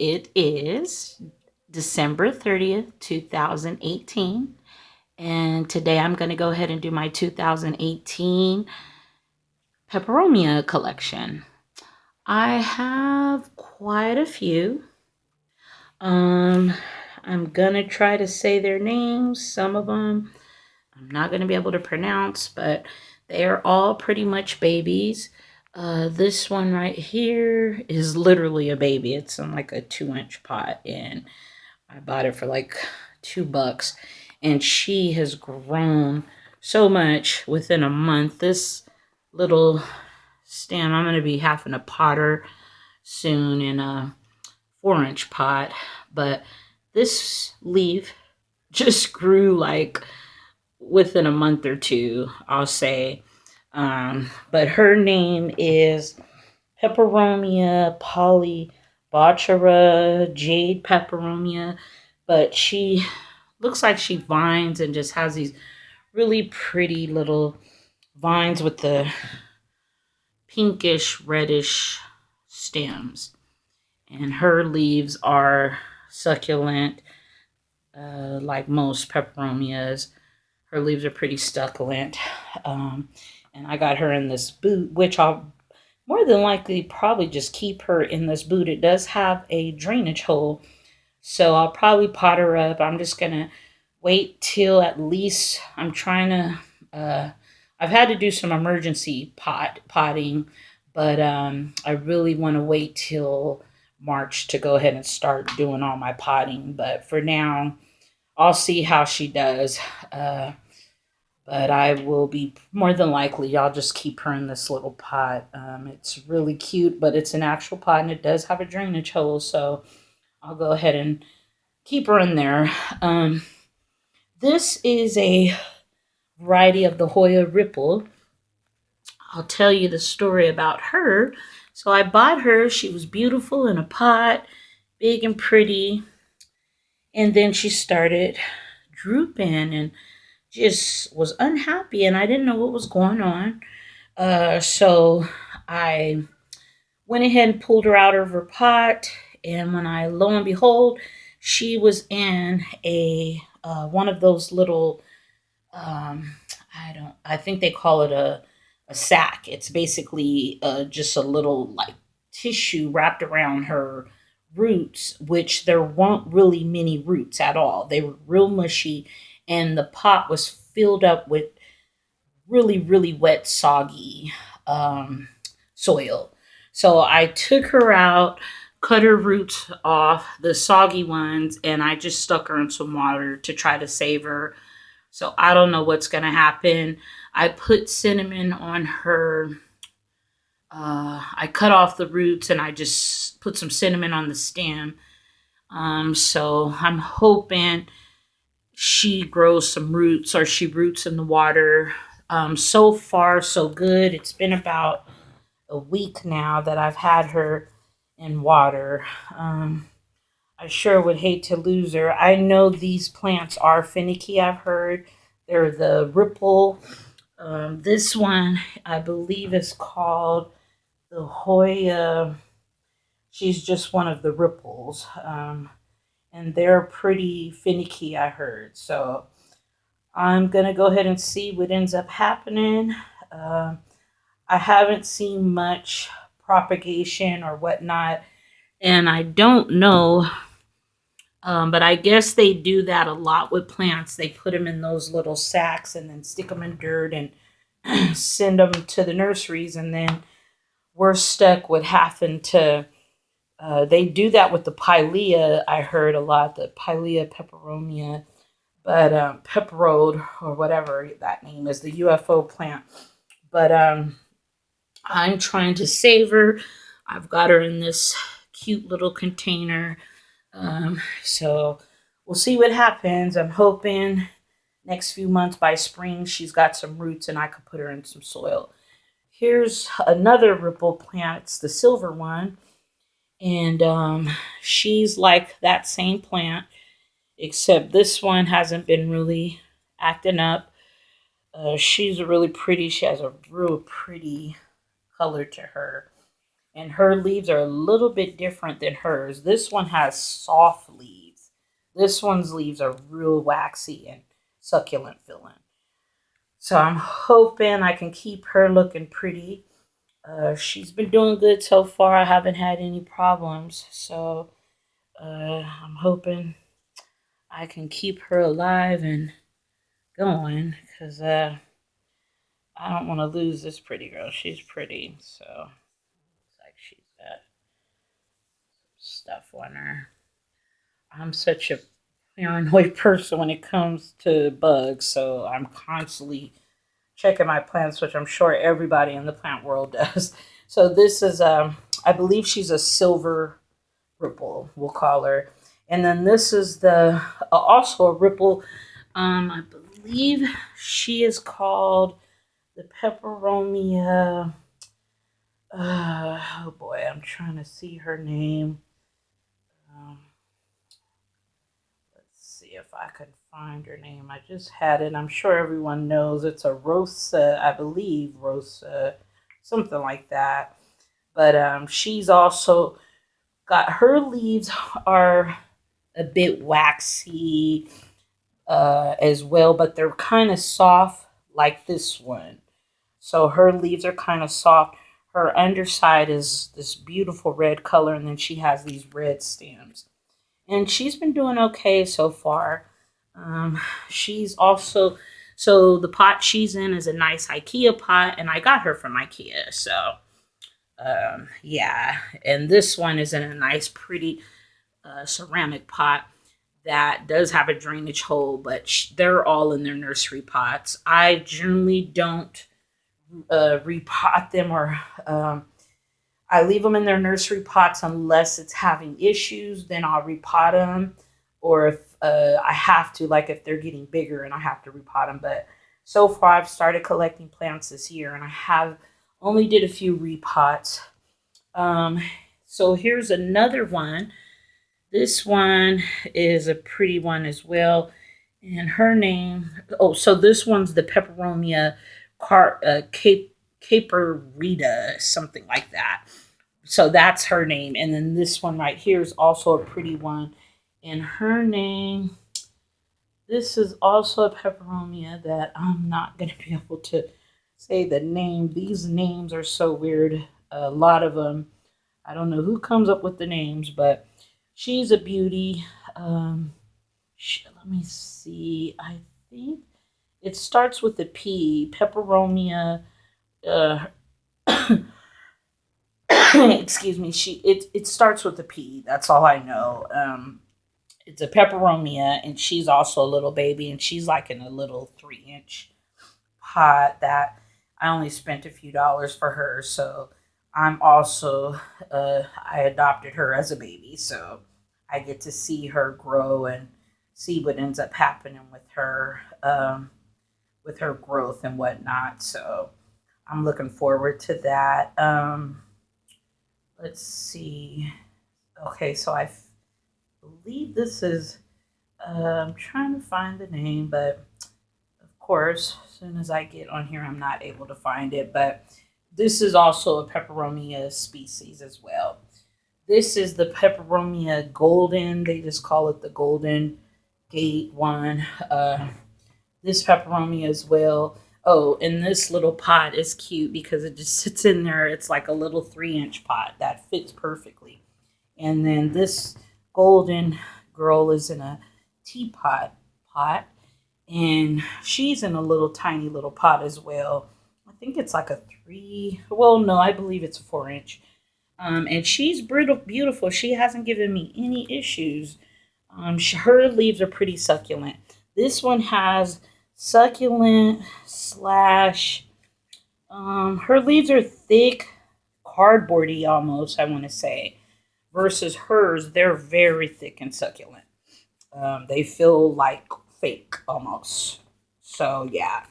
it is December 30th, 2018. And today I'm going to go ahead and do my 2018 Peperomia collection. I have quite a few. Um, I'm going to try to say their names. Some of them I'm not going to be able to pronounce, but they are all pretty much babies. This one right here is literally a baby. It's in like a 2-inch pot, and I bought it for like $2, and she has grown so much within a month. This little stem, I'm going to be having a potter soon in a 4-inch pot, but this leaf just grew like within a month or two, I'll say. But her name is Peperomia Polybochera Jade Peperomia, but she looks like she vines and just has these really pretty little vines with the pinkish reddish stems. And her leaves are succulent, like most peperomias. Her leaves are pretty succulent. And I got her in this boot, which I'll more than likely probably just keep her in this boot. It does have a drainage hole, so I'll probably pot her up. I'm just going to wait till at least I'm trying to, I've had to do some emergency potting, but I really want to wait till March to go ahead and start doing all my potting. But for now, I'll see how she does. But I will be more than likely, I'll just keep her in this little pot. It's really cute, but it's an actual pot and it does have a drainage hole. So I'll go ahead and keep her in there. This is a variety of the Hoya Ripple. I'll tell you the story about her. So I bought her. She was beautiful in a pot, big and pretty. And then she started drooping and just was unhappy, and I didn't know what was going on. So I went ahead and pulled her out of her pot, and when I lo and behold, she was in a one of those little I think they call it a sack. It's basically just a little like tissue wrapped around her roots, which there weren't really many roots at all. They were real mushy, and the pot was filled up with really, really wet, soggy soil. So I took her out, cut her roots off, the soggy ones, and I just stuck her in some water to try to save her. So I don't know what's going to happen. I put cinnamon on her. I cut off the roots and I just put some cinnamon on the stem. So I'm hoping she grows some roots or she roots in the water. So far, so good. It's been about a week now that I've had her in water. I sure would hate to lose her. I know these plants are finicky, I've heard. They're the Ripple. This one, I believe, is called the Hoya. She's just one of the Ripples. And they're pretty finicky, I heard. So I'm going to go ahead and see what ends up happening. I haven't seen much propagation or whatnot, and I don't know, but I guess they do that a lot with plants. They put them in those little sacks and then stick them in dirt and send them to the nurseries, and then we're stuck with having to. They do that with the pilea. I heard a lot, the pilea peperomia, but pepperode or whatever that name is, the UFO plant. But I'm trying to save her. I've got her in this cute little container. So we'll see what happens. I'm hoping next few months by spring she's got some roots and I could put her in some soil. Here's another Ripple plant. It's the silver one. And she's like that same plant, except this one hasn't been really acting up. She's really pretty. She has a real pretty color to her. and her leaves are a little bit different than hers. This one has soft leaves. This one's leaves are real waxy and succulent feeling. So I'm hoping I can keep her looking pretty. She's been doing good so far. I haven't had any problems. So I'm hoping I can keep her alive and going because I don't want to lose this pretty girl. She's pretty. So looks like she's got stuff on her. I'm such a paranoid person when it comes to bugs. So I'm constantly checking my plants, which I'm sure everybody in the plant world does. So this is, I believe she's a silver ripple, we'll call her. And then this is the also a ripple. I believe she is called the Peperomia. Oh boy, I'm trying to see her name. Um, let's see if I can find her name. I just had it. I'm sure everyone knows it's a Rosa, I believe Rosa, something like that. But she's also got her leaves are a bit waxy as well, but they're kind of soft like this one. So her leaves are kind of soft. Her underside is this beautiful red color, and then she has these red stems. And she's been doing okay so far. She's also, so the pot she's in is a nice IKEA pot, and I got her from IKEA. So, yeah. And this one is in a nice, pretty ceramic pot that does have a drainage hole, but they're all in their nursery pots. I generally don't repot them or I leave them in their nursery pots unless it's having issues. Then I'll repot them, or if I have to, like if they're getting bigger and I have to repot them. But so far, I've started collecting plants this year, and I have only did a few repots. Um, so here's another one. This one is a pretty one as well. And her name, oh, so this one's the Peperomia Caperita, something like that. So that's her name. And then this one right here is also a pretty one. And her name, this is also a Peperomia that I'm not going to be able to say the name. These names are so weird. A lot of them, I don't know who comes up with the names, but she's a beauty. Let me see. I think it starts with a P. Peperomia. Uh, excuse me. It starts with a P. That's all I know. It's a Peperomia, and she's also a little baby, and she's like in a little 3-inch pot that I only spent a few dollars for her. So I'm also I adopted her as a baby, so I get to see her grow and see what ends up happening with her growth and whatnot. So I'm looking forward to that. Let's see. Okay, so I believe this is. I'm trying to find the name, but of course, as soon as I get on here, I'm not able to find it. But this is also a Peperomia species as well. This is the Peperomia Golden. They just call it the Golden Gate one. This Peperomia as well. Oh, and this little pot is cute because it just sits in there. It's like a little 3-inch pot that fits perfectly. And then this golden girl is in a teapot pot, and she's in a little tiny little pot as well. I think it's like a 3. Well, no, I believe it's a 4-inch. And she's beautiful. She hasn't given me any issues. Her leaves are pretty succulent. This one has succulent slash. Her leaves are thick, cardboardy almost. I want to say, versus hers, they're very thick and succulent. They feel like fake almost. So yeah.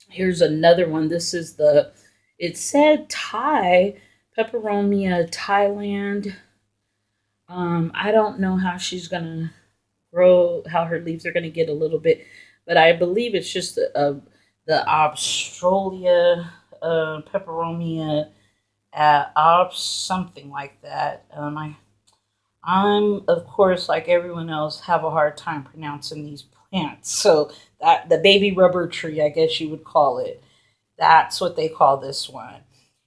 Here's another one. This is the. It said Thai Peperomia Thailand. I don't know how she's gonna grow, how her leaves are gonna get a little bit, but I believe it's just the Australia Peperomia something like that. I'm of course like everyone else have a hard time pronouncing these plants. So that the baby rubber tree, I guess you would call it. That's what they call this one.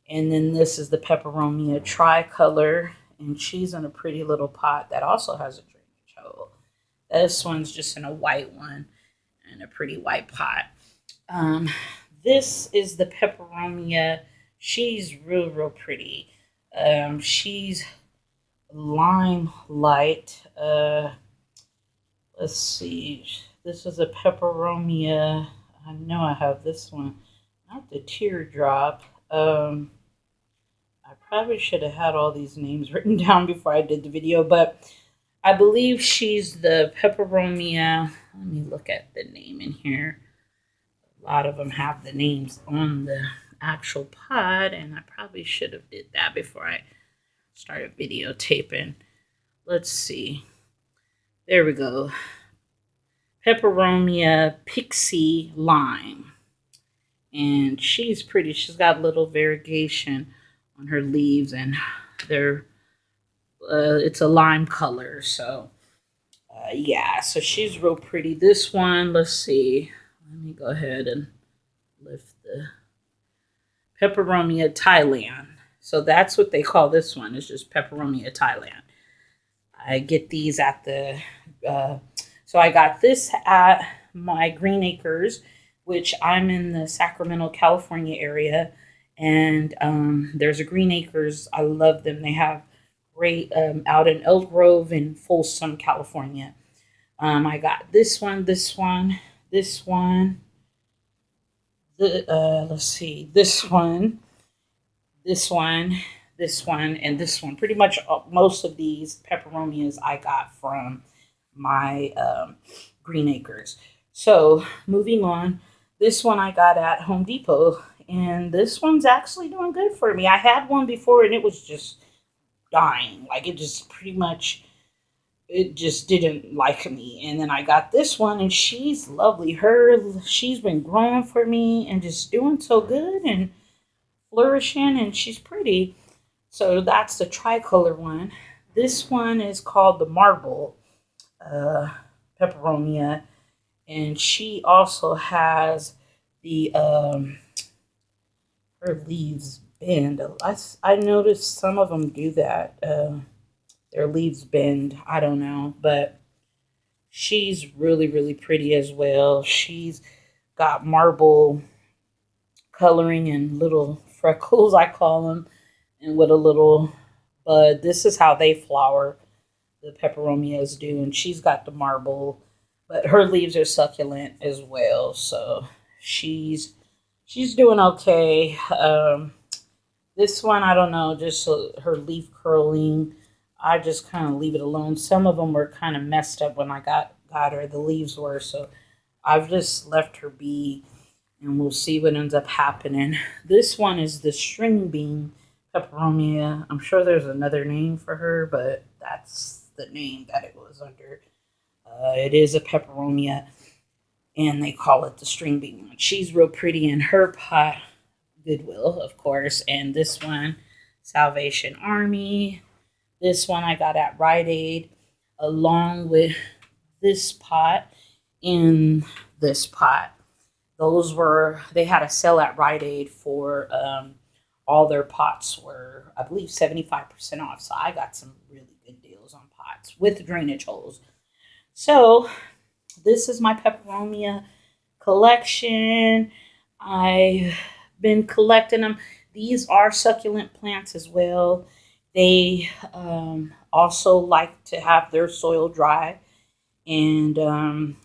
And then this is the Peperomia tricolor, and she's in a pretty little pot that also has a drainage hole. This one's just in a white one in a pretty white pot. Um, this is the Peperomia. She's real pretty. She's lime light. Let's see. This is a Peperomia. I know I have this one. Not the teardrop. I probably should have had all these names written down before I did the video, but I believe she's the Peperomia. Let me look at the name in here. A lot of them have the names on the actual pod, and I probably should have did that before I started videotaping. Let's see. There we go. Peperomia Pixie Lime. And she's pretty. She's got a little variegation on her leaves, and they're it's a lime color. So yeah, so she's real pretty. This one, let's see. Let me go ahead and lift the Peperomia Thailand. So that's what they call this one. It's just Peperomia Thailand. I get these at the. So I got this at my Green Acres, which I'm in the Sacramento, California area, and there's a Green Acres. I love them. They have great out in Elk Grove in Folsom, California. I got this one, this one, this one. Let's see, this one, this one, this one, and this one. Pretty much most of these peperomias I got from my Green Acres. So moving on, this one I got at Home Depot, and this one's actually doing good for me. I had one before, and it was just dying. Like it just pretty much it just didn't like me. And then I got this one, and she's lovely. She's been growing for me and just doing so good and flourishing, and she's pretty. So that's the tricolor one. This one is called the Marble uh, Peperomia, and she also has the her leaves bend. I noticed some of them do that. Their leaves bend. I don't know, but she's really pretty as well. She's got marble coloring and little freckles, I call them, and with a little bud. This is how they flower, the peperomias do, and she's got the marble, but her leaves are succulent as well. So she's doing okay. This one, I don't know, just her leaf curling. I just kind of leave it alone. Some of them were kind of messed up when I got her. The leaves were, so I've just left her be, and we'll see what ends up happening. This one is the string bean peperomia. I'm sure there's another name for her, but that's the name that it was under. It is a peperomia, and they call it the string bean one. She's real pretty in her pot. Goodwill, of course, and this one, Salvation Army. This one I got at Rite Aid, along with this pot in this pot. They had a sale at Rite Aid for all their pots were, I believe, 75% off. So I got some really good deals on pots with drainage holes. So this is my Peperomia collection. I've been collecting them. These are succulent plants as well. They also like to have their soil dry, and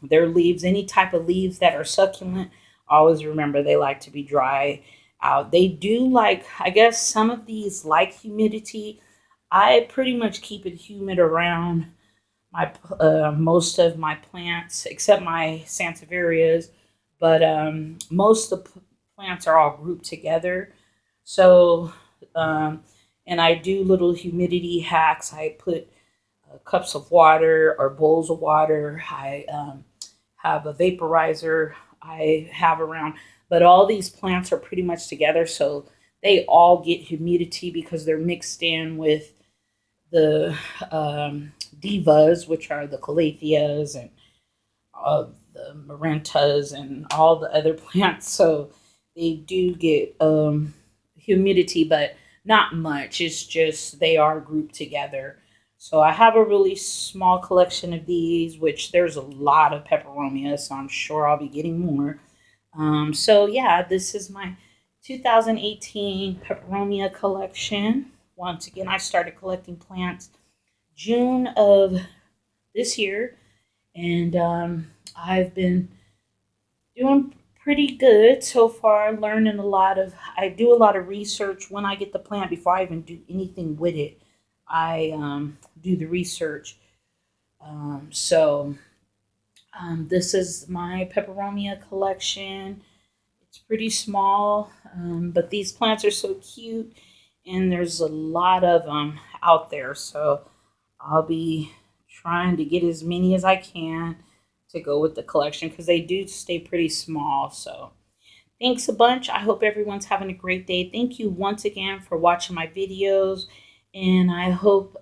their leaves, any type of leaves that are succulent, always remember they like to be dry out. They do like, I guess some of these like humidity. I pretty much keep it humid around my most of my plants, except my Sansevierias, but most of the plants are all grouped together. So, and I do little humidity hacks. I put cups of water or bowls of water. I have a vaporizer I have around, but all these plants are pretty much together, so they all get humidity because they're mixed in with the divas, which are the calatheas and the marantas and all the other plants. So they do get humidity, but not much. It's just they are grouped together. So I have a really small collection of these, which there's a lot of peperomia, so I'm sure I'll be getting more. So yeah, this is my 2018 Peperomia collection. Once again, I started collecting plants June of this year, and I've been doing pretty good so far. Learning a lot of, I do a lot of research when I get the plant before I even do anything with it. I do the research. This is my Peperomia collection. It's pretty small, but these plants are so cute, and there's a lot of them out there. So I'll be trying to get as many as I can to go with the collection because they do stay pretty small. So thanks a bunch. I hope everyone's having a great day. Thank you once again for watching my videos, and I hope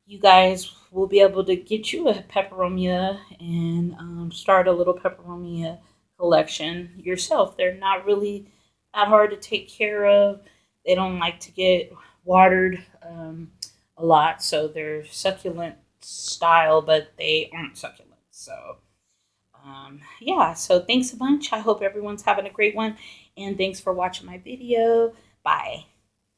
you guys will be able to get you a peperomia and start a little peperomia collection yourself. They're not really that hard to take care of. They don't like to get watered a lot, so they're succulent style, but they aren't succulent. So yeah, so thanks a bunch. I hope everyone's having a great one, and thanks for watching my video. Bye.